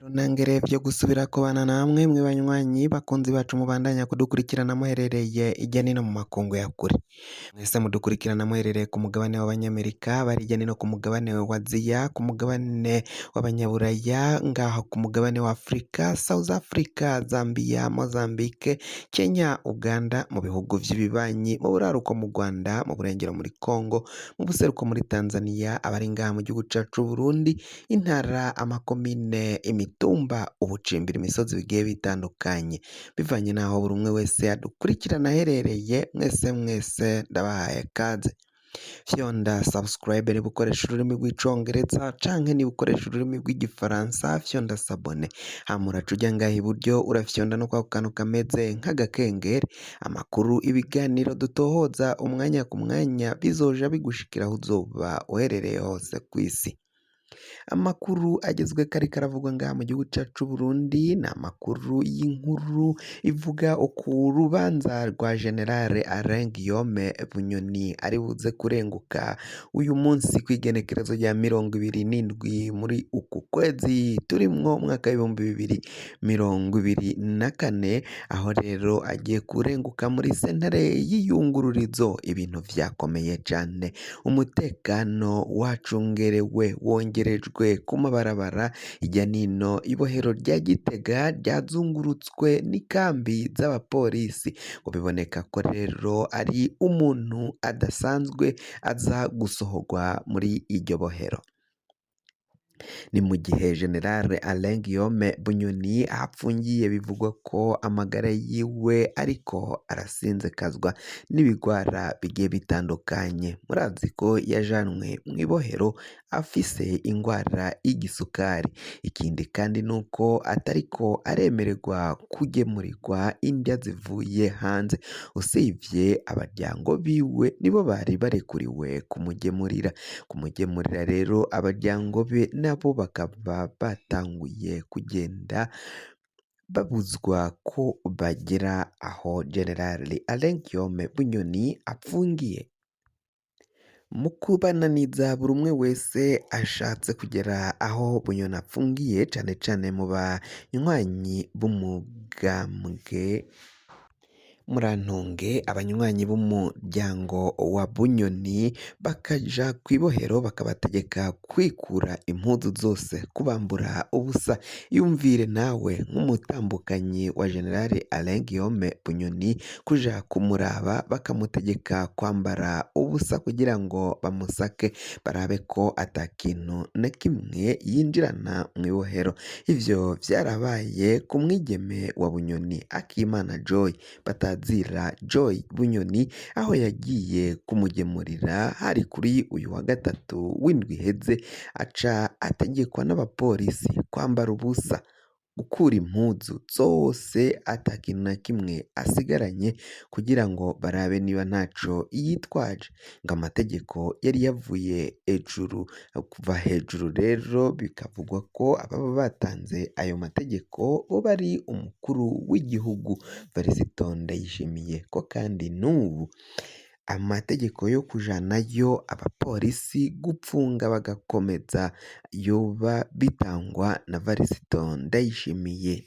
Runangere vyo gusubira kubana namwe mwe banywanyi bakunzi bacu mubandanya kudukurikirana muherereye irya nino mu makungu ya kure. Mwese mudukurikirana muherereye ku mugabane w'abanyamerika, bari irya nino ku mugabane wa Aziya, ku mugabane w'abanyaburaya, ngaho ku mugabane wa Afrika, South Africa, Zambia, Mozambique, Kenya, Uganda, mu bihugu vy'ibibanyi, mu buraruko mu Rwanda, mu burengero muri Congo, mu buseruko muri Tanzania, abari ngaha mu gihugu cacu Burundi, intara, amakomine, imitumba, ubucimbira, imisozi bigiye bitandukanye, bivanye naho buri umwe wese adukurikirana aherereye. Mwese ndabahaye kaze. Fyonda subscribe niba ukoresha ururimi rw'icongereza canke niba ukoresha ururimi rw'igifaransa fyonda sabone, hama uraca uja ngaha iburyo urafyonda no kwako kantu kameze nk'agakengeri, amakuru, ibiganiro dutohoza umwanya ku mwanya bizoja bigushikira aho uzoba uherereye hose kw'isi. Amakuru agezweko ariko aravugwa ngaha mu gihugu cacu Burundi ni amakuru y'inkuru ivuga ku rubanza rwa General Alain Guillaume Bunyoni ari buze kurenguka uyu munsi kw'igenekerezo rya 27 muri uku kwezi turimwo umwaka w'2024, aho rero agiye kurenguka muri sentare y'iyungururizo. Ibintu vyakomeye cane, umutekano wacungerewe wongerejwe ku mabarabara irya nino. Ibohero rya Gitega ryazungurutswe n'ikambi z'abapolisi, ngo biboneka ko rero ari umuntu adasanzwe aza gusohorwa muri iryo bohero. Ni mu gihe General Alain Guillaume Bunyoni apfungiye bivugwa ko amagara yiwe ariko arasinzikazwa n'ibigwara bigiye bitandukanye. Murazi ko yajanwe mu ibohero afise ingwara y'igisukari. Ikindi kandi nuko atariko aremererwa kugemurirwa indya zivuye hanze, usivye abaryango biwe nibo bari barekuriwe kumugemurira rero abaryango be nabo bakaba batanguye kugenda babuzwa ko bagera aho General Alain Guillaume Bunyoni apfungiye. Mu kubananiza buri umwe wese ashatse kugera aho Bunyoni apfungiye, cane cane mu banywanyi b'umugambwe Murantunge, abanywanyi b'umuryango wa Bunyoni bakaja kw'ibohero bakabategeka kwikura impuzu zose, kubambura ubusa. Yumvire nawe nk'umutambukanyi wa General Alain Guillaume Bunyoni kuja kumuraba bakamutegeka kwambara ubusa kugira ngo bamusake barabe ko atakintu na kimwe yinjirana mw'ibohero. Ivyo vyarabaye ku mwigeme wa Bunyoni Akimana Joy batazira Joy Bunyoni, aho yagiye kumugemurira hari kuri uyu wa gatatu w'indwi iheze, aca ategekwa n'abapolisi kwambara ubusa, gukura impuzu zose atakintu na kimwe asigaranye kugira ngo barabe niba ntaco yitwaje, ngo amategeko yari yavuye hejuru. Kuva hejuru rero bikavugwa ko ababa batanze ayo mategeko boba ari umukuru w'igihugu Varisito Ndayishimiye, ko kandi n'ubu amategeko yo kujanayo abapolisi gupfunga bagakomeza yoba bitangwa na Varisito Ndayishimiye,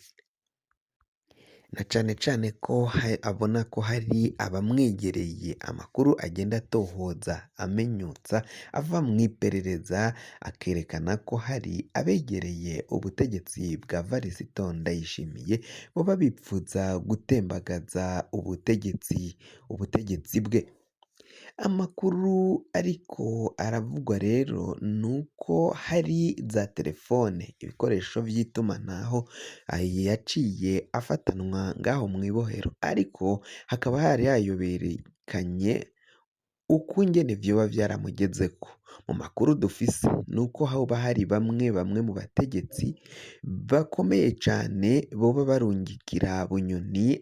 na cane cane ko abona ko hari abamwegereye. Amakuru agenda atohoza amenyutsa ava mw'iperereza akerekana ko hari abegereye ubutegetsi bwa Varisito Ndayishimiye boba bipfuza gutembagaza ubutegetsi bwe. Amakuru ariko aravugwa rero nuko hari za telefone, ibikoresho vy'itumanaho yaciye afatanwa ngaho mw'ibohero, ariko hakaba hari hayoberekanye ukungene vyoba vyaramugezeko. Mu makuru dufise nuko hoba hari bamwe mu bategetsi bakomeye cane boba barungikira Bunyoni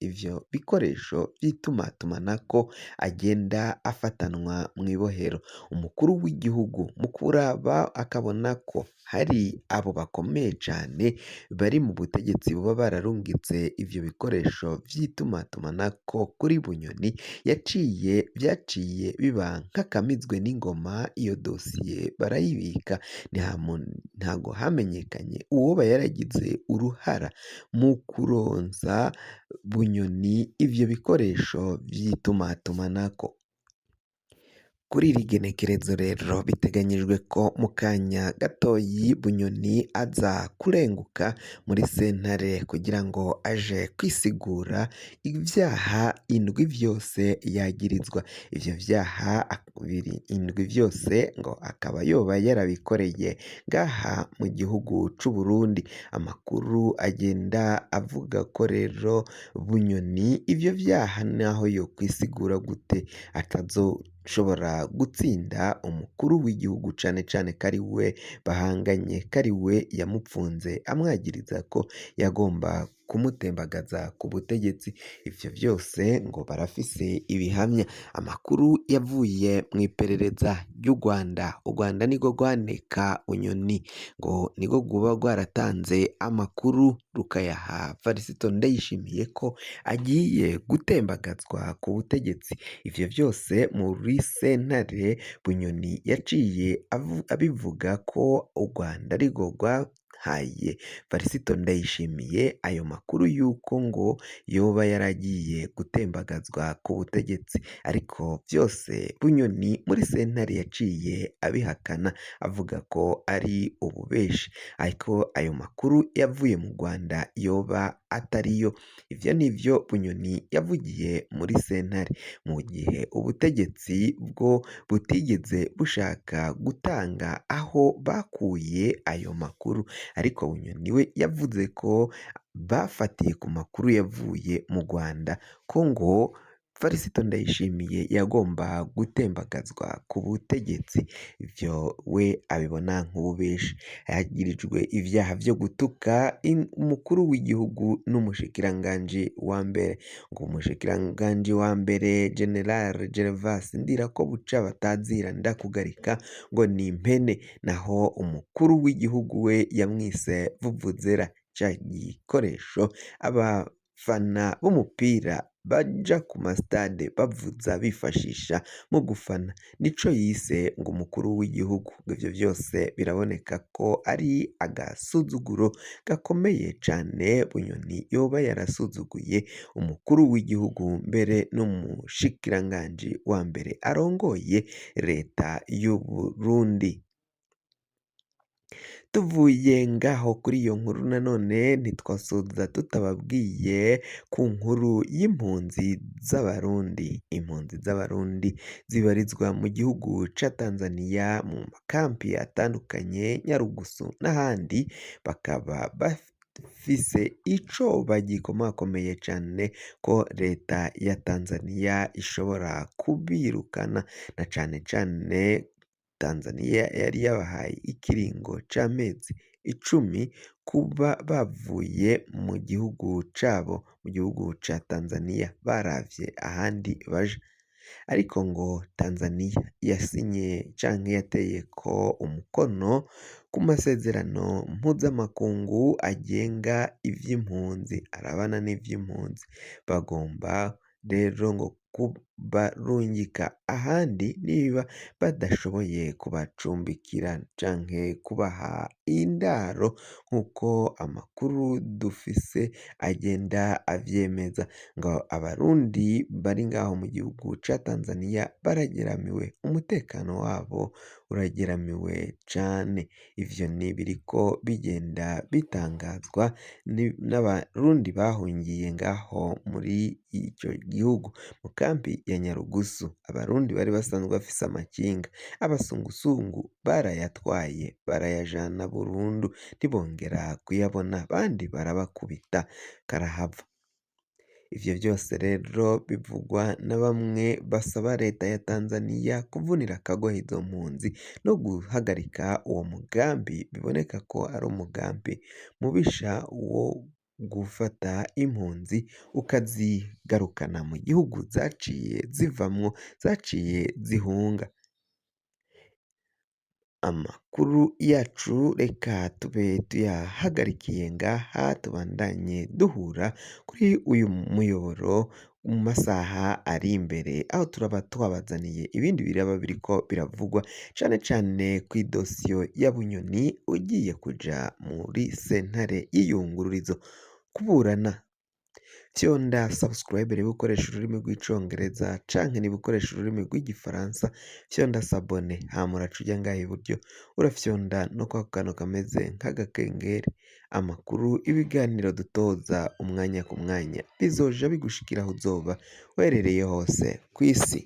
ivyo bikoresho vy'itumatumanako agenda afatanwa mw'ibohero. Umukuru w'igihugu mu kuraba akabona ko hari abo bakomeye cane bari mu butegetsi boba bararungitse ivyo bikoresho vy'itumatumanako kuri Bunyoni, vyaciye biba nk'akamizwe n'ingoma, iyo dosiye barayibika, ntago hamenyekanye uwoba yaragize uruhara mu kuronsa Bunyoni ivyo bikoresho vy'itumatumanako. Kuri iri genekerezo rero biteganyijwe ko mu kanya gatoyi Bunyoni aza kurenguka muri sentare kugira ngo aje kwisigura ivyaha indwi vyose yagirizwa. Ivyo vyaha indwi vyose ngo akaba yoba yarabikoreye ngaha mu gihugu c'Uburundi. Amakuru agenda avuga ko rero Bunyoni ivyo vyaha naho yokwisigura gute atazoshobora gutsinda umukuru w'igihugu cane cane ko ari we bahanganye, ko ari we yamupfunze amwagiriza ko yagomba kumutembagaza ku butegetsi. Ivyo vyose ngo barafise ibihamya. Amakuru yavuye mw'iperereza ry'u Rwanda, u Rwanda nirwo rwaneka Bunyoni, ngo nirwo rwoba rwaratanze amakuru rukayaha Varisito Ndayishimiye ko agiye gutembagazwa ku butegetsi. Ivyo vyose muri sentare Bunyoni yaciye abivuga ko u Rwanda arirwo rwahaye Varisito Ndayishimiye ayo makuru yuko ngo yoba yaragiye gutembagazwa ku butegetsi, ariko vyose Bunyoni muri sentare yaciye abihakana avuga ko ari ububeshi, ariko ayo makuru yavuye mu Rwanda yoba atariyo. Ivyo nivyo Bunyoni yavugiye muri sentare, mu gihe ubutegetsi bwo butigeze bushaka gutanga aho bakuye ayo makuru, ariko Bunyoni we yavuze ko bafatiye ku makuru yavuye mu Rwanda ko ngo Varisito Ndayishimiye yagomba gutembagazwa ku butegetsi. Ivyo we abibona nk'ububeshi. Yagirijwe ivyaha vyo gutuka umukuru w'igihugu n'umushikiranganji wa mbere, ngo umushikiranganji wa mbere General Gervas Ndirakobuca batazira ndakugarika ngo ni impene, naho umukuru w'igihugu we yamwise vuvuzera, ca gikoresho abafana b'umupira baja ku masitade bavuza bifashisha mu gufana, nico yise ngo umukuru w'igihugu. Ivyo vyose biraboneka ko ari agasuzuguro gakomeye cane Bunyoni yoba yarasuzuguye umukuru w'igihugu mbere n'umushikiranganji wa mbere arongoye leta y'u Burundi. Tuvuye ngaho kuri iyo nkuru nanone ntitwasoza tutababwiye ku nkuru y'impunzi z'Abarundi. Impunzi z'Abarundi zibarizwa mu gihugu ca Tanzania mu makampi atandukanye, Nyarugusu n'ahandi, bakaba bafise ico bagikomakomeye cane ko leta ya Tanzania ishobora kubirukana, na cane cane Tanzania yari yabahaye ikiringo c'amezi 10 kuba bavuye mu gihugu cabo, mu gihugu ca Tanzania baravye ahandi baja, ariko ngo Tanzania yasinye canke yateyeko umukono ku masezerano mpuzamakungu agenga ivy'impunzi, arabana n'ivy'impunzi. Bagomba rero ngo kubarungika ahandi niba badashoboye kubacumbikira canke kubaha indaro nk'uko amakuru dufise agenda avyemeza. Ngo Abarundi bari ngaho mu gihugu ca Tanzania barageramiwe, umutekano wabo urageramiwe cane. Ivyo ni biriko bigenda bitangazwa n'Abarundi bahungiye ngaho muri ico gihugu mu kampi ya Nyarugusu. Abarundi bari basanzwe bafise amakinga, abasungusungu barayatwaye barayajana burundu ntibongera kuyabona, abandi barabakubita karahava. Ivyo vyose rero bivugwa na bamwe basaba leta ya Tanzania kuvunira akagohe izo mpunzi no guhagarika uwo mugambi, biboneka ko ari umugambi mubisha wo gufata impunzi ukazigarukana mu gihugu zaciye zivamwo, zaciye zihunga. Amakuru yacu reka tube tuyahagarikiye ngaha, tubandanye duhura kuri uyu muyoboro mu masaha ari imbere, aho turaba twabazaniye ibindi biraba biriko biravugwa cane cane kw'idosiyo ya Bunyoni ugiye kuja muri sentare y'iyungururizo kuburana. Fyonda subscribe niba ukoresha ururimi rw'icongereza canke niba ukoresha ururimi rw'igifaransa, fyonda sabone hama uraca uja ngaha iburyo urafyonda no kwako kantu kameze nk'agakengeri. Amakuru, ibiganiro dutoza umwanya ku mwanya bizoja bigushikira aho uzoba uherereye hose kw'isi.